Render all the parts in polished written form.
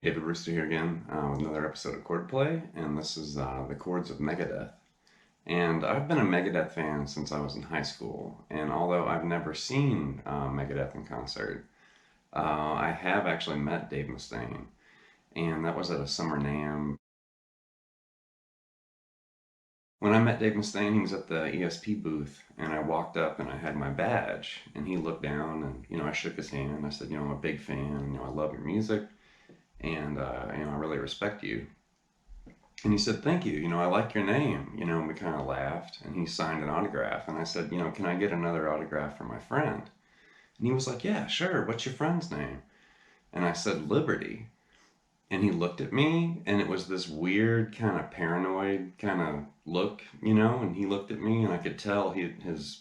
David Rooster here again with another episode of Chordplay, and this is the Chords of Megadeth. And I've been a Megadeth fan since I was in high school, and although I've never seen Megadeth in concert, I have actually met Dave Mustaine, and that was at a summer NAMM. When I met Dave Mustaine, he was at the ESP booth, and I walked up and I had my badge, and he looked down, and I shook his hand. I said, I'm a big fan, I love your music, and I really respect you. And he said, thank you, I like your name, and we kind of laughed, and he signed an autograph, and I said, can I get another autograph for my friend? And he was like, yeah, sure, what's your friend's name? And I said, Liberty. And he looked at me, and it was this weird kind of paranoid kind of look, and he looked at me, and I could tell his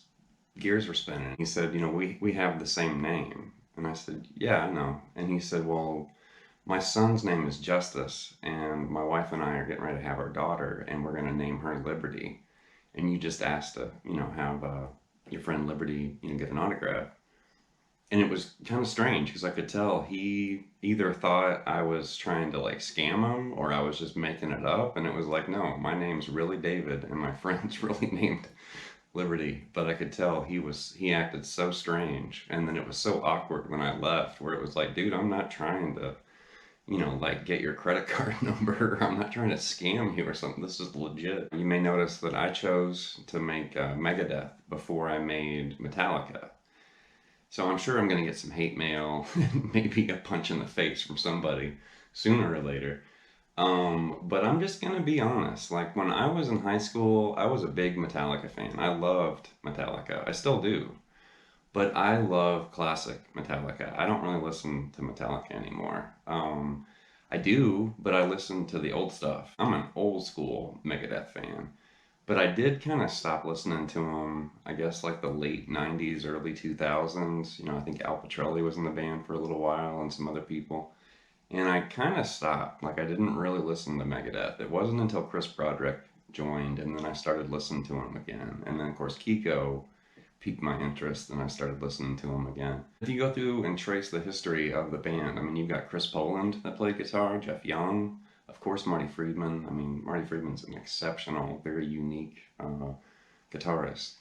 gears were spinning. He said, we have the same name. And I said, yeah, I know. And he said, well, my son's name is Justice, and my wife and I are getting ready to have our daughter, and we're going to name her Liberty. And you just asked to, have your friend Liberty, get an autograph. And it was kind of strange because I could tell he either thought I was trying to like scam him or I was just making it up. And it was like, no, my name's really David, and my friend's really named Liberty. But I could tell he acted so strange. And then it was so awkward when I left, where it was like, dude, I'm not trying to like get your credit card number. I'm not trying to scam you or something. This is legit. You may notice that I chose to make Megadeth before I made Metallica. So I'm sure I'm going to get some hate mail, maybe a punch in the face from somebody sooner or later. But I'm just going to be honest. Like when I was in high school, I was a big Metallica fan. I loved Metallica. I still do. But I love classic Metallica. I don't really listen to Metallica anymore. I do, but I listen to the old stuff. I'm an old school Megadeth fan. But I did kind of stop listening to them, I guess, like the late 90s, early 2000s. I think Al Pitrelli was in the band for a little while and some other people. And I kind of stopped. Like, I didn't really listen to Megadeth. It wasn't until Chris Broderick joined, and then I started listening to him again. And then, of course, Kiko piqued my interest and I started listening to him again. If you go through and trace the history of the band, I mean, you've got Chris Poland that played guitar, Jeff Young, of course, Marty Friedman. I mean, Marty Friedman's an exceptional, very unique guitarist.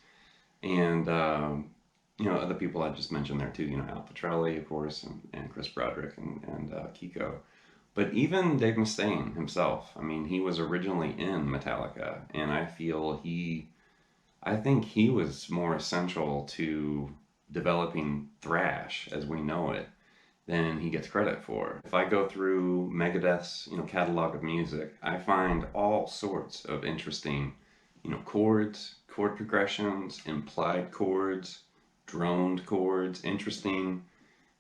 And, other people I just mentioned there too, Al Pitrelli, of course, and Chris Broderick and Kiko. But even Dave Mustaine himself, I mean, he was originally in Metallica, and I think he was more essential to developing thrash as we know it than he gets credit for. If I go through Megadeth's, catalog of music, I find all sorts of interesting, chords, chord progressions, implied chords, droned chords, interesting,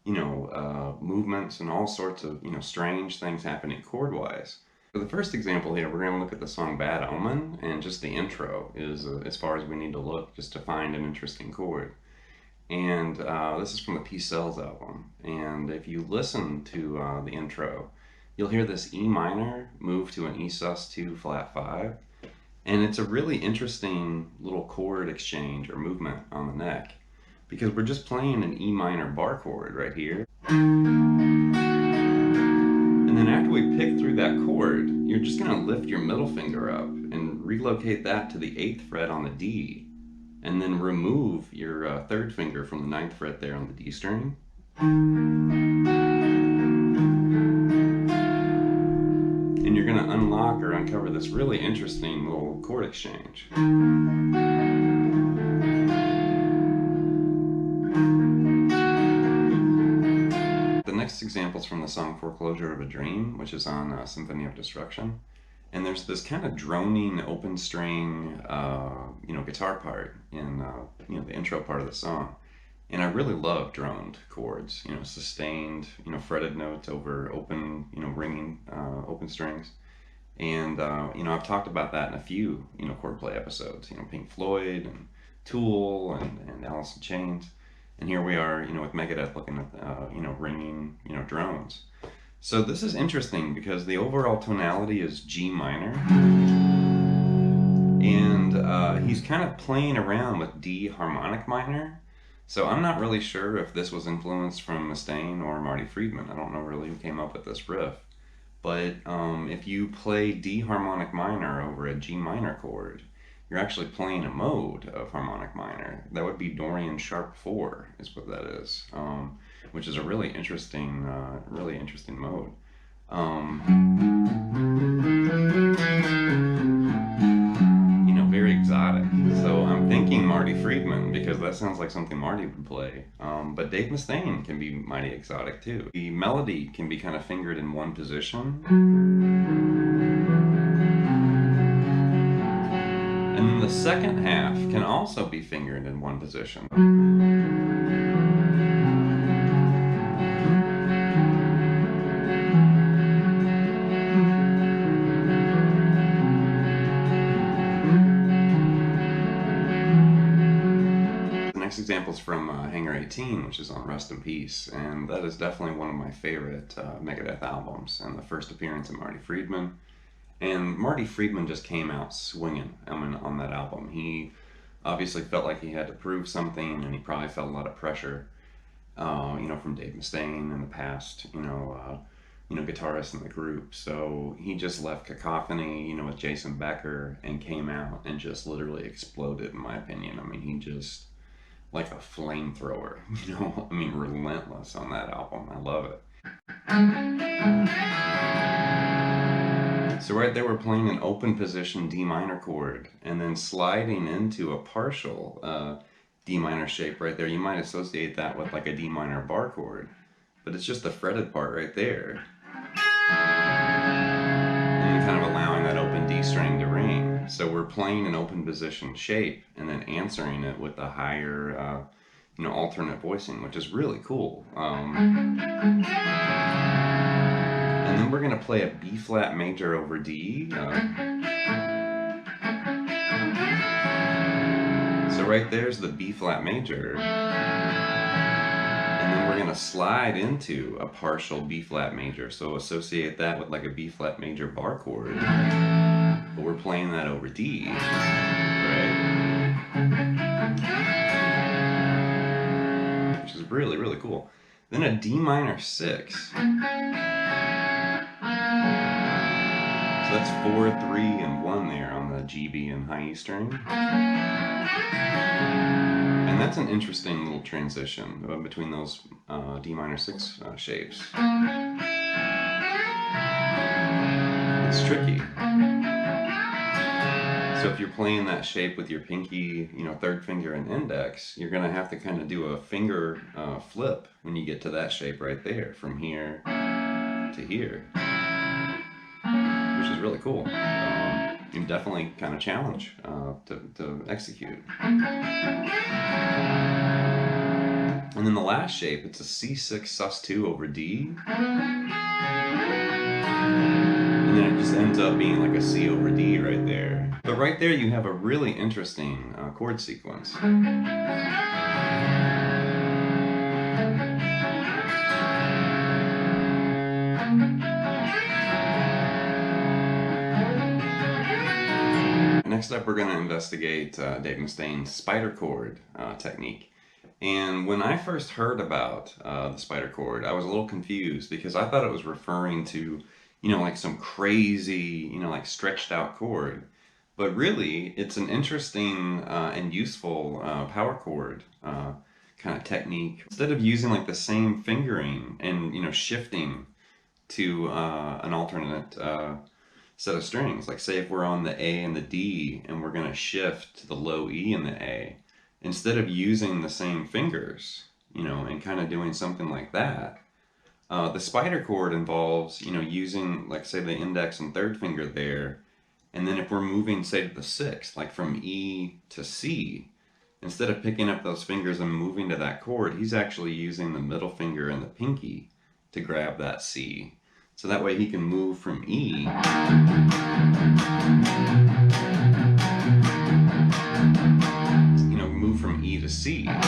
movements and all sorts of, strange things happening chord-wise. For the first example here, we're going to look at the song Bad Omen, and just the intro is as far as we need to look just to find an interesting chord. And this is from the Peace Sells album. And if you listen to the intro, you'll hear this E minor move to an E sus2 flat 5. And it's a really interesting little chord exchange or movement on the neck because we're just playing an E minor bar chord right here. And then after we pick through that chord, you're just going to lift your middle finger up and relocate that to the 8th fret on the D. And then remove your 3rd finger from the 9th fret there on the D string. And you're going to unlock or uncover this really interesting little chord exchange. The next example is from the song Foreclosure of a Dream, which is on Symphony of Destruction. And there's this kind of droning open string, guitar part in, the intro part of the song. And I really love droned chords, sustained, fretted notes over open, ringing, open strings. And, I've talked about that in a few, Chordplay episodes, Pink Floyd and Tool and Alice in Chains. And here we are, with Megadeth looking at, ringing, drones. So this is interesting because the overall tonality is G minor. And he's kind of playing around with D harmonic minor. So I'm not really sure if this was influenced from Mustaine or Marty Friedman. I don't know really who came up with this riff. But if you play D harmonic minor over a G minor chord, you're actually playing a mode of harmonic minor. That would be Dorian sharp 4 is what that is, which is a really interesting mode. You know, very exotic. So I'm thinking Marty Friedman because that sounds like something Marty would play. But Dave Mustaine can be mighty exotic too. The melody can be kind of fingered in one position. And then the second half can also be fingered in one position. The next example is from Hangar 18, which is on Rest in Peace, and that is definitely one of my favorite Megadeth albums, and the first appearance of Marty Friedman. And Marty Friedman just came out swinging, on that album. He obviously felt like he had to prove something, and he probably felt a lot of pressure, from Dave Mustaine in the past, guitarist in the group. So he just left Cacophony, with Jason Becker, and came out and just literally exploded, in my opinion. He just, like a flamethrower, relentless on that album. I love it. So right there we're playing an open position D minor chord and then sliding into a partial D minor shape right there. You might associate that with like a D minor bar chord, but it's just the fretted part right there. And then kind of allowing that open D string to ring. So we're playing an open position shape and then answering it with a higher, alternate voicing, which is really cool. And then we're going to play a B flat major over D. So right there's the B flat major. And then we're going to slide into a partial B flat major. So associate that with like a B flat major bar chord. But we're playing that over D. Right? Which is really, really cool. Then a D minor 6. So that's 4, 3, and 1 there on the G, B, and high E string. And that's an interesting little transition between those D minor 6 shapes. It's tricky. So if you're playing that shape with your pinky, third finger and index, you're gonna have to kind of do a finger flip when you get to that shape right there, from here to here. Which is really cool. You definitely kind of challenge to execute. And then the last shape, it's a C6 sus2 over D. And then it just ends up being like a C over D right there. But right there you have a really interesting chord sequence. Next up, we're going to investigate Dave Mustaine's spider chord technique. And when I first heard about the spider chord, I was a little confused because I thought it was referring to, like some crazy, like stretched out chord. But really, it's an interesting and useful power chord kind of technique. Instead of using like the same fingering and, shifting to an alternate set of strings, like say if we're on the A and the D and we're going to shift to the low E and the A, instead of using the same fingers, and kind of doing something like that, the spider chord involves, using like say the index and third finger there, and then if we're moving say to the sixth, like from E to C, instead of picking up those fingers and moving to that chord, he's actually using the middle finger and the pinky to grab that C. So that way he can move from E move from E to C. Like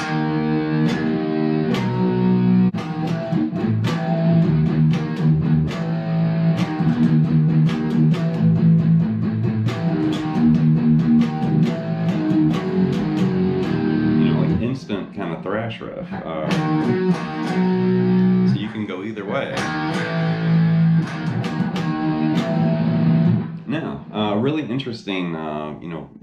instant kind of thrash riff. So you can go either way. Now, a really interesting,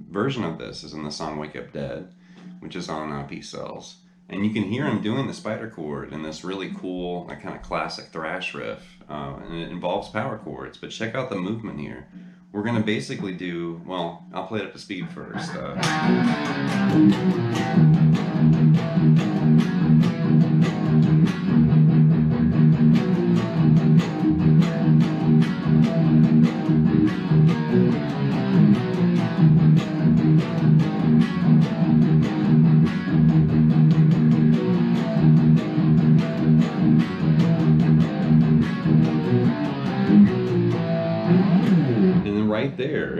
version of this is in the song "Wake Up Dead," which is on Peace Cells, and you can hear him doing the spider chord in this really cool, like kind of classic thrash riff, and it involves power chords. But check out the movement here. We're gonna basically do, well, I'll play it up to speed first. And then right there,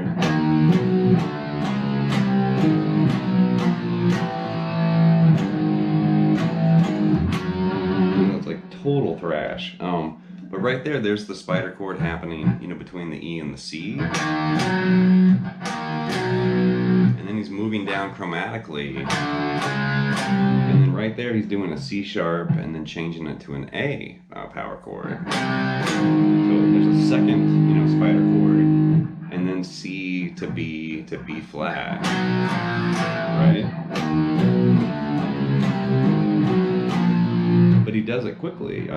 it's like total thrash. But right there, there's the spider chord happening, between the E and the C. And then he's moving down chromatically. And then right there, he's doing a C sharp and then changing it to an A power chord. So there's a second, spider chord, and then C to B flat, right? But he does it quickly.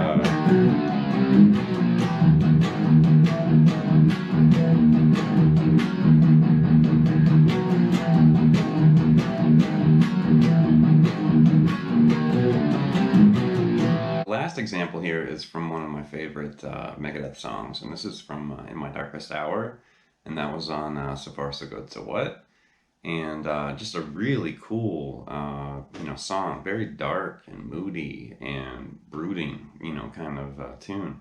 Last example here is from one of my favorite Megadeth songs, and this is from In My Darkest Hour, and that was on So Far So Good So What, and just a really cool, song, very dark and moody and brooding, kind of tune.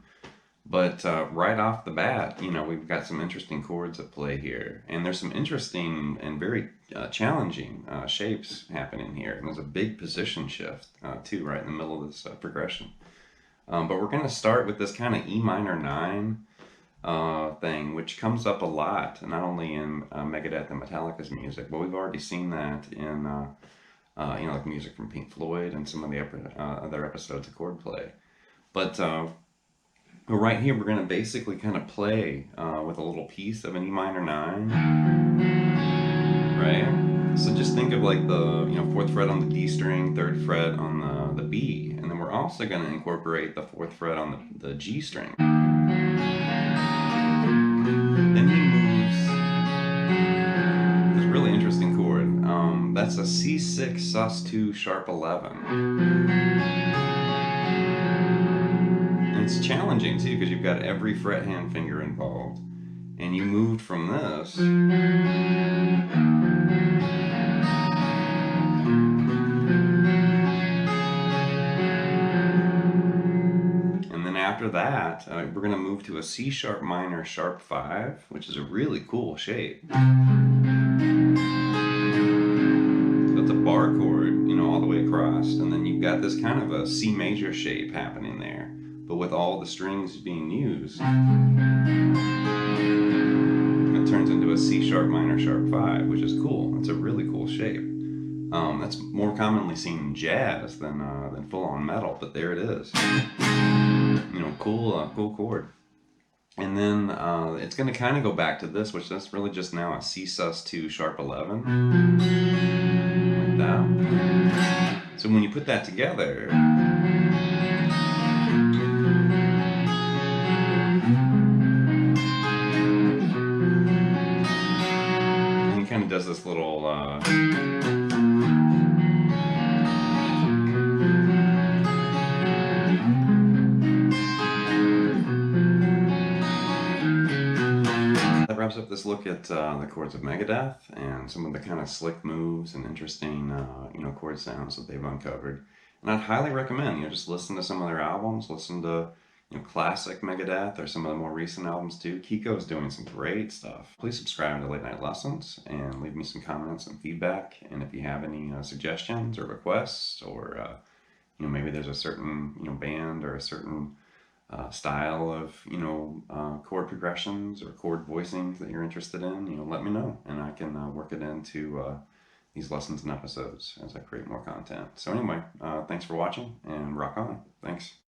But right off the bat, we've got some interesting chords at play here, and there's some interesting and very challenging shapes happening here, and there's a big position shift too, right in the middle of this progression. But we're going to start with this kind of E minor 9 thing, which comes up a lot, not only in Megadeth and Metallica's music, but we've already seen that in, like music from Pink Floyd and some of the other episodes of Chordplay. But right here, we're going to basically kind of play with a little piece of an E minor 9, right? So just think of like the 4th fret on the D string, 3rd fret on the B, and then we're also going to incorporate the 4th fret on the G string. Then he moves this really interesting chord. That's a C6 sus2 sharp 11. And it's challenging too because you've got every fret hand finger involved, and you moved from this. After that, we're going to move to a C sharp minor sharp 5, which is a really cool shape. So it's a bar chord, all the way across, and then you've got this kind of a C major shape happening there, but with all the strings being used, it turns into a C sharp minor sharp 5, which is cool. It's a really cool shape. That's more commonly seen in jazz than full-on metal, but there it is. Cool chord. And then it's going to kind of go back to this, which that's really just now a C sus2 sharp 11, like that. So when you put that together, and he kind of does this little wraps up this look at the Chords of Megadeth and some of the kind of slick moves and interesting, chord sounds that they've uncovered. And I'd highly recommend, just listen to some of their albums, listen to, classic Megadeth or some of the more recent albums too. Kiko's doing some great stuff. Please subscribe to Late Night Lessons and leave me some comments and feedback. And if you have any suggestions or requests, or maybe there's a certain band or a certain style of chord progressions or chord voicings that you're interested in, let me know, and I can work it into these lessons and episodes as I create more content. So anyway, thanks for watching, and rock on. Thanks.